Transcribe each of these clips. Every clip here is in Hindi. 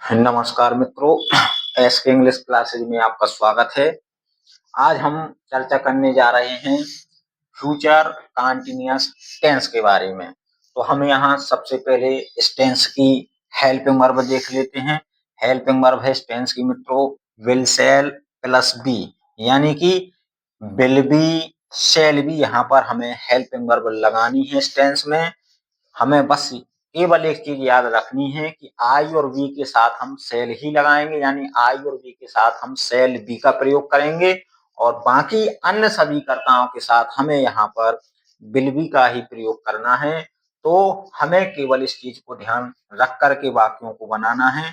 नमस्कार मित्रों, एसके इंग्लिश क्लासेज में आपका स्वागत है। आज हम चर्चा करने जा रहे हैं फ्यूचर कंटीन्यूअस टेंस के बारे में। तो हम यहाँ सबसे पहले इस टेंस की हेल्पिंग वर्ब देख लेते हैं। हेल्पिंग वर्ब है इस टेंस की मित्रों विल शैल प्लस बी, यानी कि विल बी शैल बी। यहाँ पर हमें हेल्पिंग वर्ब लगानी है इस टेंस में। हमें बस केवल एक चीज याद रखनी है कि आई और वी के साथ हम सेल ही लगाएंगे, यानी आई और वी के साथ हम सेल बी का प्रयोग करेंगे और बाकी अन्य सभी कर्ताओं के साथ हमें यहाँ पर विल बी का ही प्रयोग करना है। तो हमें केवल इस चीज को ध्यान रख करके वाक्यों को बनाना है।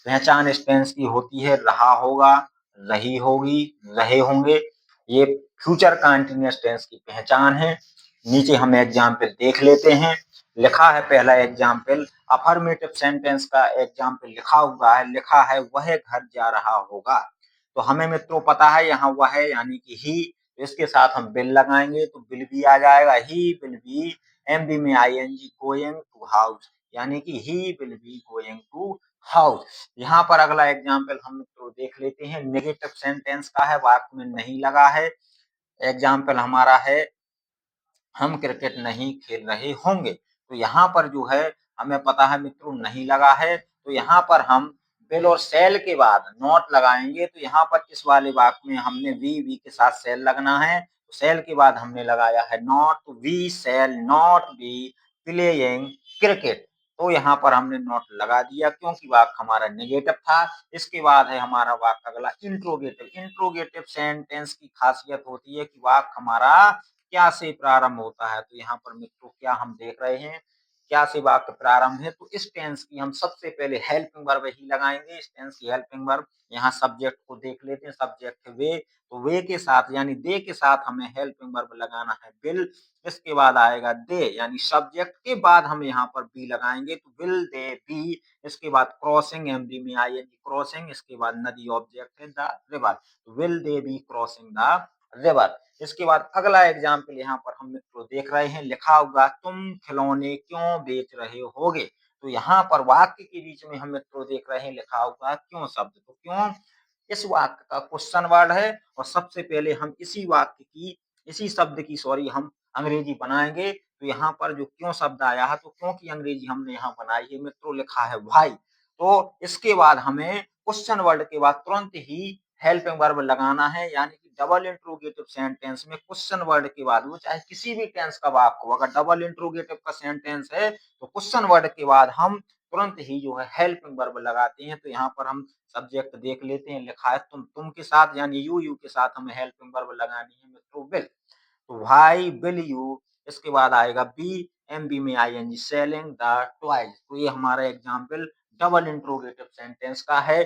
पहचान इस टेंस की होती है रहा होगा, रही होगी, रहे होंगे। ये फ्यूचर कंटीन्यूअस टेंस की पहचान है। नीचे हम एग्जाम्पल देख लेते हैं। लिखा है पहला एग्जाम्पल, अफर्मेटिव सेंटेंस का एग्जाम्पल लिखा हुआ है, लिखा है वह घर जा रहा होगा। तो हमें मित्रों पता है यहाँ वह है यानी कि ही, तो इसके साथ हम विल लगाएंगे तो विल बी आ जाएगा। ही विल बी एमबी में आईएनजी गोइंग टू हाउस, यानी कि he will be going to house. यहाँ पर अगला एग्जाम्पल हम मित्रों देख लेते हैं, नेगेटिव सेंटेंस का है, वाक्य में नहीं लगा है। एग्जाम्पल हमारा है हम क्रिकेट नहीं खेल रहे होंगे। तो यहाँ पर जो है हमें पता है मित्रों नहीं लगा है, तो यहाँ पर हम विल और सेल के बाद नॉट लगाएंगे। तो यहाँ पर इस वाले वाक्य में हमने वी के साथ सेल लगना है, तो सेल के बाद हमने लगाया है not. We shall not be playing cricket. तो यहाँ पर हमने नॉट लगा दिया क्योंकि वाक्य हमारा नेगेटिव था। इसके बाद है हमारा वाक्य अगला इंट्रोगेटिव। इंट्रोगेटिव सेंटेंस की खासियत होती है कि वाक्य हमारा क्या से प्रारंभ होता है। तो यहाँ पर मित्रों क्या हम देख रहे हैं, क्या से वाक्य प्रारंभ है। तो इस टेंस की हम सबसे पहले हेल्पिंग वर्ब ही लगाएंगे। इस टेंस की हेल्पिंग वर्ब, यहाँ सब्जेक्ट को देख लेते हैं, सब्जेक्ट वे, तो वे के साथ यानी दे के साथ हमें हेल्पिंग वर्ब लगाना है विल। इसके बाद आएगा दे, यानी सब्जेक्ट के बाद हम यहाँ पर बी लगाएंगे, तो विल दे बी। इसके बाद क्रॉसिंग, एमडी में आईएनजी क्रॉसिंग। इसके बाद नदी, ऑब्जेक्ट है the river, will they B crossing the river. इसके बाद अगला एग्जाम्पल यहाँ पर हम मित्रों देख रहे हैं, लिखा हुआ तुम खिलौने क्यों बेच रहे होगे। तो यहाँ पर वाक्य के बीच में हम मित्रों देख रहे हैं लिखा हुआ क्यों शब्द। तो क्यों इस वाक्य का क्वेश्चन वर्ड है और सबसे पहले हम इसी वाक्य की, इसी शब्द की हम अंग्रेजी बनाएंगे। तो यहाँ पर जो क्यों शब्द आया है, तो क्यों की अंग्रेजी हमने यहाँ बनाई है मित्रों, लिखा है व्हाई। तो इसके बाद हमें क्वेश्चन वर्ड के बाद तुरंत ही हेल्पिंग वर्ब लगाना है, यानी कि डबल इंट्रोगेटिव सेंटेंस में क्वेश्चन वर्ड के बाद, वो चाहे किसी भी टेंस का वाक्य हो, अगर डबल इंट्रोगेटिव का सेंटेंस है तो क्वेश्चन वर्ड के बाद हम तुरंत ही जो है हेल्पिंग वर्ब लगाते हैं। तो यहाँ पर हम सब्जेक्ट देख लेते हैं, लिखा है तुम के साथ, यानी यू के साथ हमें हेल्पिंग वर्ब लगानी है मित्रों विल। तो व्हाई विल यू, इसके बाद आएगा बी, एमबी में आईएनजी सेलिंग द टॉयज। तो ये हमारा एग्जांपल डबल इंट्रोगेटिव सेंटेंस का है।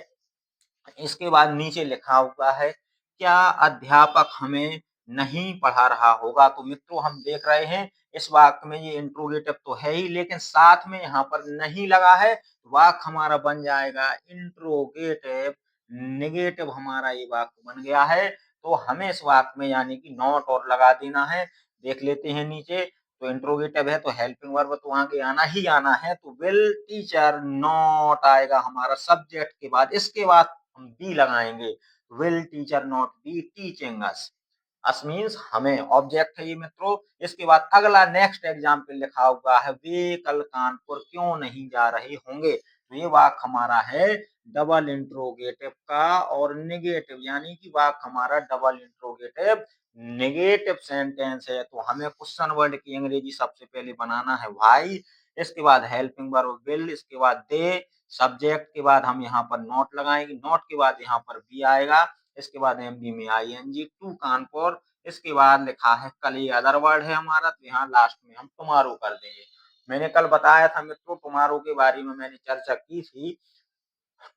इसके बाद नीचे लिखा हुआ है क्या अध्यापक हमें नहीं पढ़ा रहा होगा। तो मित्रों हम देख रहे हैं इस वाक्य में ये इंट्रोगेटिव तो है ही, लेकिन साथ में यहाँ पर नहीं लगा है। वाक्य हमारा बन जाएगा इंट्रोगेटिव नेगेटिव, हमारा ये वाक्य बन गया है। तो हमें इस वाक्य में यानी कि नॉट और लगा देना है। देख लेते हैं नीचे, तो इंट्रोगेटिव है तो हेल्पिंग वर्ब तो आगे आना ही आना है। तो विल टीचर नॉट आएगा हमारा सब्जेक्ट के बाद, इसके बाद हम बी लगाएंगे, will teacher not be teaching us. Us means हमें ऑब्जेक्ट है ये मित्रों। इसके बाद अगला नेक्स्ट एग्जाम्पल लिखा हुआ है वे कल कानपुर क्यों नहीं जा रहे होंगे। तो ये वाक्य हमारा है डबल इंट्रोगेटिव का और नेगेटिव, यानी कि वाक्य हमारा डबल इंट्रोगेटिव नेगेटिव सेंटेंस है। तो हमें क्वेश्चन वर्ड की अंग्रेजी सबसे पहले बनाना है व्हाई, इसके बाद हेल्पिंग वर्ब विल, इसके बाद दे, सब्जेक्ट के बाद हम यहाँ पर नॉट लगाएंगे, नॉट के बाद यहाँ पर बी आएगा, इसके बाद एमबी में आईएनजी टू कानपुर। इसके बाद लिखा है कल, ये अदर वर्ड है हमारा, तो यहाँ लास्ट में हम टुमारो कर देंगे। मैंने कल बताया था मित्रों टुमारो के बारे में मैंने चर्चा की थी।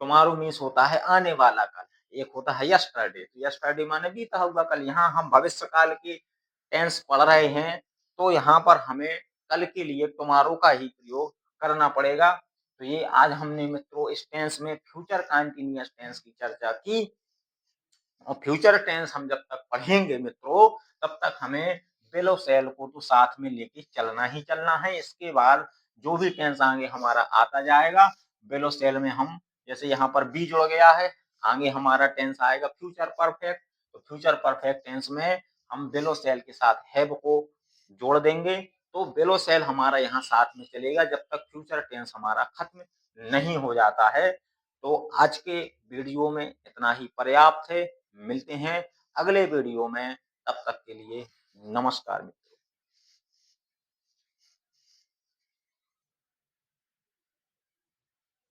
टुमारो मीन्स होता है आने वाला कल, एक होता है यस्टरडे। तो यस्टरडे माने बीता हुआ कल। यहाँ हम भविष्य काल के टेंस पढ़ रहे हैं, तो यहाँ पर हमें कल के लिए टुमारो का ही प्रयोग करना पड़ेगा। तो ये आज हमने मित्रों इस टेंस में फ्यूचर कंटीन्यूअस टेंस की चर्चा की। और फ्यूचर टेंस हम जब तक पढ़ेंगे मित्रों, तब तक हमें विल और शैल को तो साथ में लेके चलना ही चलना है। इसके बाद जो भी टेंस आगे हमारा आता जाएगा बिलो सेल में हम, जैसे यहाँ पर बी जुड़ गया है, आगे हमारा टेंस आएगा फ्यूचर परफेक्ट, तो फ्यूचर परफेक्ट टेंस में हम बिलो सेल के साथ हैव को जोड़ देंगे, तो बिलो सेल हमारा यहाँ साथ में चलेगा जब तक फ्यूचर टेंस हमारा खत्म नहीं हो जाता है। तो आज के वीडियो में इतना ही पर्याप्त है। मिलते हैं अगले वीडियो में, तब तक के लिए नमस्कार।